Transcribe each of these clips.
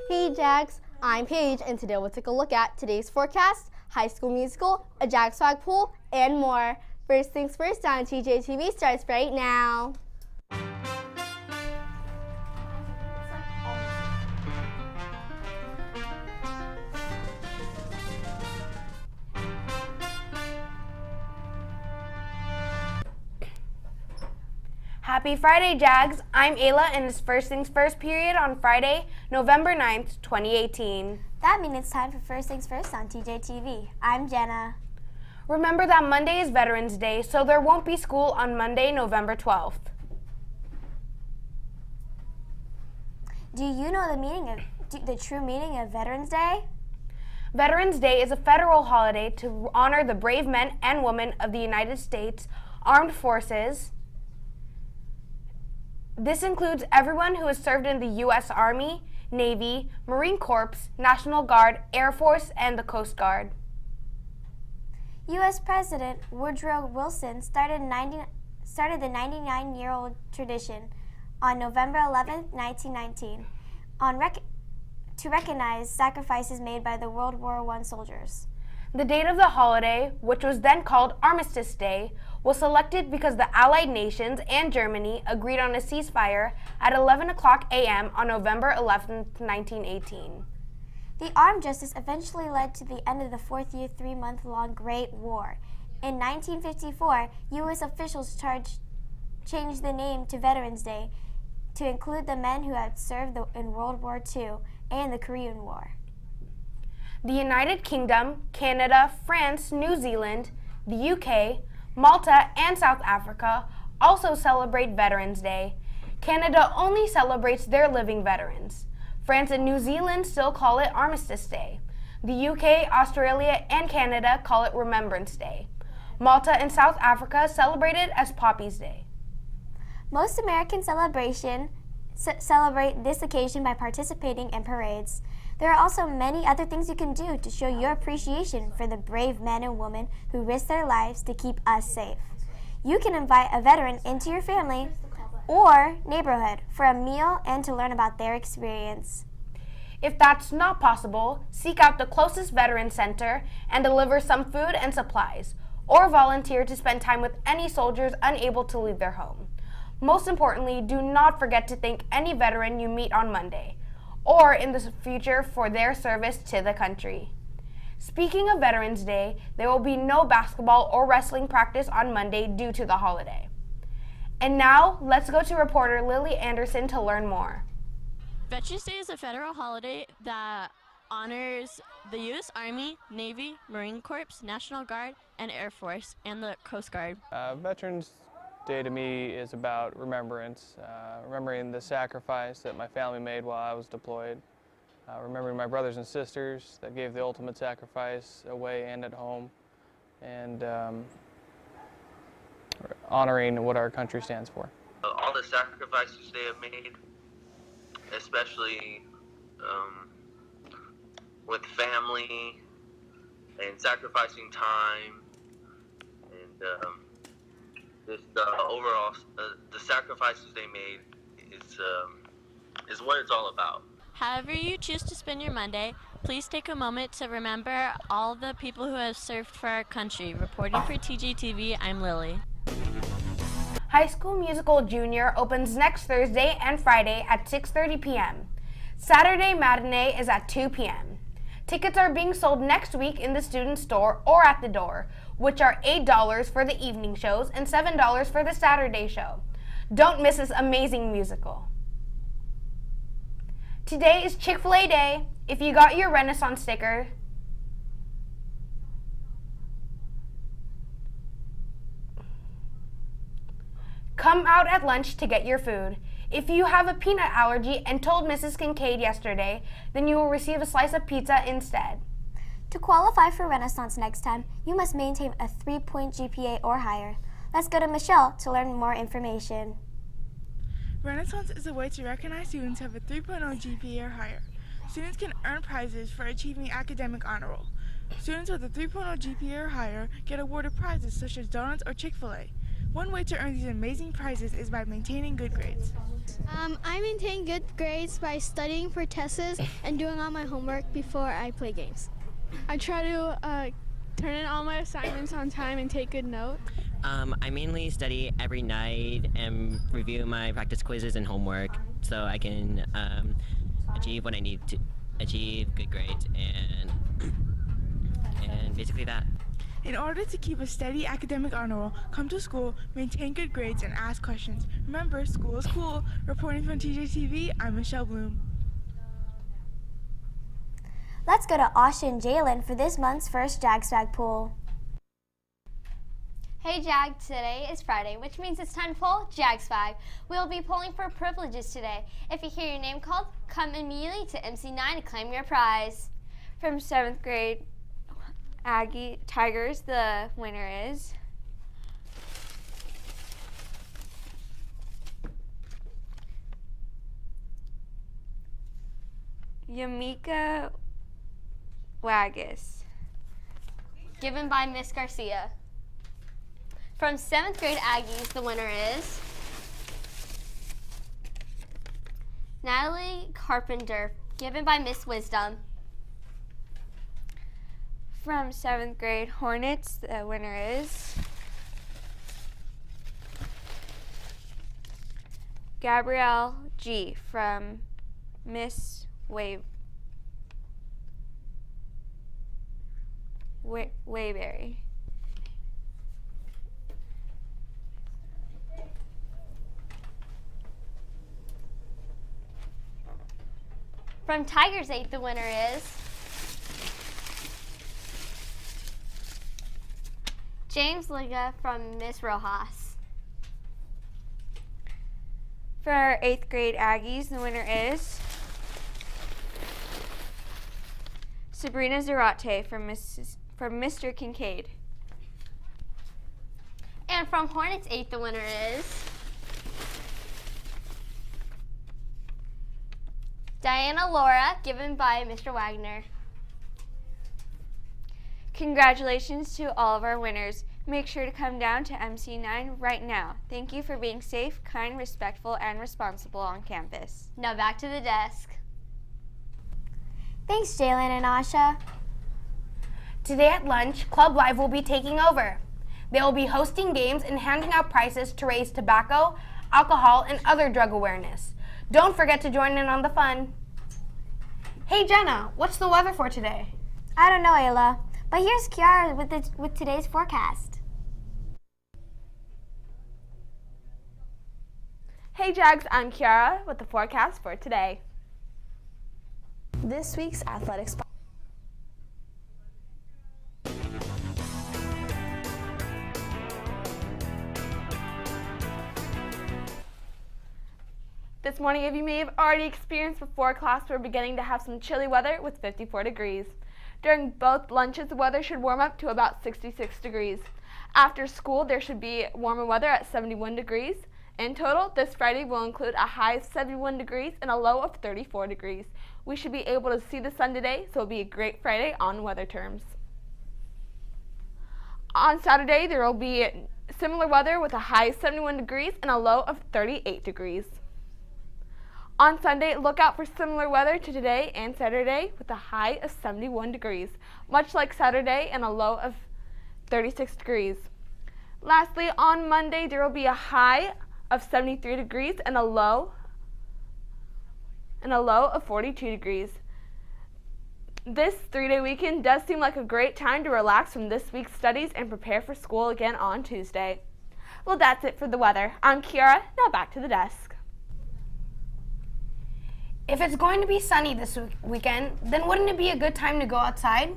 Hey Jags, I'm Paige, and today we'll take a look at today's forecast, High School Musical, a Jags swag pool, and more. First things first on TJTV starts right now. Happy Friday, Jags! I'm Ayla, and it's First Things First period on Friday, November 9th, 2018. That means it's time for First Things First on TJTV. I'm Jenna. Remember that Monday is Veterans Day, so there won't be school on Monday, November 12th. Do you know the true meaning of Veterans Day? Veterans Day is a federal holiday to honor the brave men and women of the United States Armed Forces. This includes everyone who has served in the U.S. Army, Navy, Marine Corps, National Guard, Air Force, and the Coast Guard. U.S. President Woodrow Wilson started the 99-year-old tradition on November 11, 1919, to recognize sacrifices made by the World War I soldiers. The date of the holiday, which was then called Armistice Day, was selected because the Allied nations and Germany agreed on a ceasefire at 11 o'clock a.m. on November 11, 1918. The armistice eventually led to the end of the fourth-year, three-month-long Great War. In 1954, U.S. officials changed the name to Veterans Day to include the men who had served in World War II and the Korean War. The United Kingdom, Canada, France, New Zealand, the UK, Malta, and South Africa also celebrate Veterans Day. Canada only celebrates their living veterans. France and New Zealand still call it Armistice Day. The UK, Australia, and Canada call it Remembrance Day. Malta and South Africa celebrate it as Poppies Day. Most Americans celebrate this occasion by participating in parades. There are also many other things you can do to show your appreciation for the brave men and women who risk their lives to keep us safe. You can invite a veteran into your family or neighborhood for a meal and to learn about their experience. If that's not possible, seek out the closest veteran center and deliver some food and supplies, or volunteer to spend time with any soldiers unable to leave their home. Most importantly, do not forget to thank any veteran you meet on Monday or in the future for their service to the country. Speaking of Veterans Day, there will be no basketball or wrestling practice on Monday due to the holiday. And now, let's go to reporter Lily Anderson to learn more. Veterans Day is a federal holiday that honors the U.S. Army, Navy, Marine Corps, National Guard, and Air Force, and the Coast Guard. Veterans Day to me is about remembrance, remembering the sacrifice that my family made while I was deployed, remembering my brothers and sisters that gave the ultimate sacrifice away and at home, and honoring what our country stands for. All the sacrifices they have made, especially with family and sacrificing time, and the overall the sacrifices they made is what it's all about. However you choose to spend your Monday, please take a moment to remember all the people who have served for our country. Reporting for TJTV, I'm Lily. High School Musical Junior opens next Thursday and Friday at 6:30 p.m. Saturday matinee is at 2 p.m. Tickets are being sold next week in the student store or at the door, which are $8 for the evening shows and $7 for the Saturday show. Don't miss this amazing musical. Today is Chick-fil-A Day. If you got your Renaissance sticker, come out at lunch to get your food. If you have a peanut allergy and told Mrs. Kincaid yesterday, then you will receive a slice of pizza instead. To qualify for Renaissance next time, you must maintain a 3-point GPA or higher. Let's go to Michelle to learn more information. Renaissance is a way to recognize students who have a 3.0 GPA or higher. Students can earn prizes for achieving academic honor roll. Students with a 3.0 GPA or higher get awarded prizes such as donuts or Chick-fil-A. One way to earn these amazing prizes is by maintaining good grades. I maintain good grades by studying for tests and doing all my homework before I play games. I try to turn in all my assignments on time and take good notes. I mainly study every night and review my practice quizzes and homework so I can achieve what I need to achieve, good grades, and basically that. In order to keep a steady academic honor roll, come to school, maintain good grades, and ask questions. Remember, school is cool. Reporting from TJTV, I'm Michelle Bloom. Let's go to Asha and Jalen for this month's first Jag Swag pool. Hey Jag, today is Friday, which means it's time to pull Jag Swag. We'll be pulling for privileges today. If you hear your name called, come immediately to MC9 to claim your prize. From 7th grade Aggie Tigers, the winner is Yamika Waggis. Given by Miss Garcia. From 7th grade Aggies, the winner is Natalie Carpenter, given by Miss Wisdom. From 7th grade Hornets, the winner is Gabrielle G. from Miss Wayberry. From Tigers 8, the winner is James Liga from Miss Rojas. For our 8th grade Aggies, the winner is Sabrina Zarate from Mr. Kincaid. And from Hornets 8, the winner is Diana Laura, given by Mr. Wagner. Congratulations to all of our winners. Make sure to come down to MC9 right now. Thank you for being safe, kind, respectful, and responsible on campus. Now back to the desk. Thanks, Jalen and Asha. Today at lunch, Club Live will be taking over. They will be hosting games and handing out prizes to raise tobacco, alcohol, and other drug awareness. Don't forget to join in on the fun. Hey Jenna, what's the weather for today? I don't know, Ayla, but here's Kiara with today's forecast. Hey Jags, I'm Kiara with the forecast for today. This week's athletics. This morning, if you may have already experienced before class, we're beginning to have some chilly weather with 54 degrees. During both lunches, the weather should warm up to about 66 degrees. After school, there should be warmer weather at 71 degrees. In total, this Friday will include a high of 71 degrees and a low of 34 degrees. We should be able to see the sun today, so it'll be a great Friday on weather terms. On Saturday, there will be similar weather with a high of 71 degrees and a low of 38 degrees. On Sunday, look out for similar weather to today and Saturday with a high of 71 degrees, much like Saturday, and a low of 36 degrees. Lastly, on Monday, there will be a high of 73 degrees and a low of 42 degrees. This 3-day weekend does seem like a great time to relax from this week's studies and prepare for school again on Tuesday. Well, that's it for the weather. I'm Kiara, now back to the desk. If it's going to be sunny this weekend, then wouldn't it be a good time to go outside?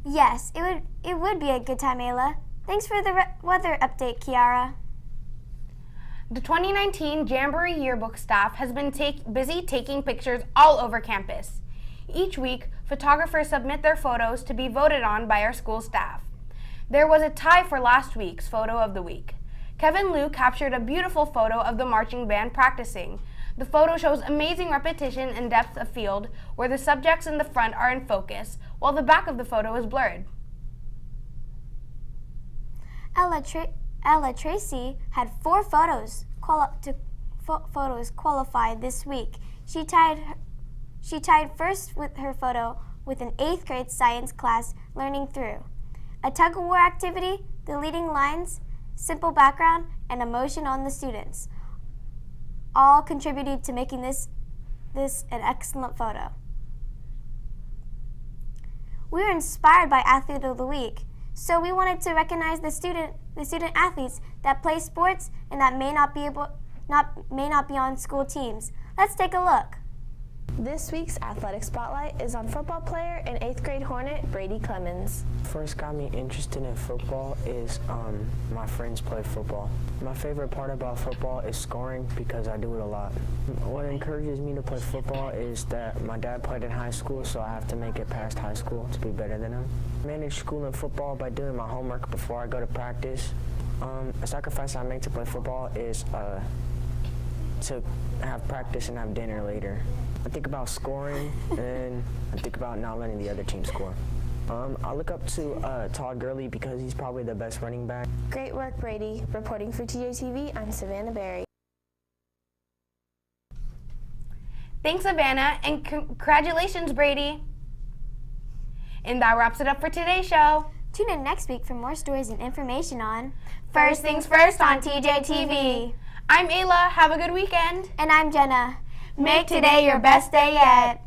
Yes, it would be a good time, Ayla. Thanks for the weather update, Kiara. The 2019 Jamboree Yearbook staff has been busy taking pictures all over campus. Each week, photographers submit their photos to be voted on by our school staff. There was a tie for last week's photo of the week. Kevin Liu captured a beautiful photo of the marching band practicing. The photo shows amazing repetition and depth of field, where the subjects in the front are in focus, while the back of the photo is blurred. Ella Tracy had 4 photos qualified this week. She tied first with her photo with an 8th grade science class learning through a tug-of-war activity, the leading lines, simple background, and emotion on the students all contributed to making this an excellent photo. We were inspired by Athlete of the Week, so we wanted to recognize the student athletes that play sports and that may not be on school teams. Let's take a look. This week's athletic spotlight is on football player and 8th grade Hornet Brady Clemens. First got me interested in football is my friends play football. My favorite part about football is scoring because I do it a lot. What encourages me to play football is that my dad played in high school, so I have to make it past high school to be better than him. I manage school and football by doing my homework before I go to practice. A sacrifice I make to play football is to have practice and have dinner later. I think about scoring, and I think about not letting the other team score. I look up to Todd Gurley because he's probably the best running back. Great work, Brady. Reporting for TJTV, I'm Savannah Berry. Thanks, Savannah, and congratulations, Brady. And that wraps it up for today's show. Tune in next week for more stories and information on First Things First on TJTV. I'm Ayla. Have a good weekend. And I'm Jenna. Make today your best day yet.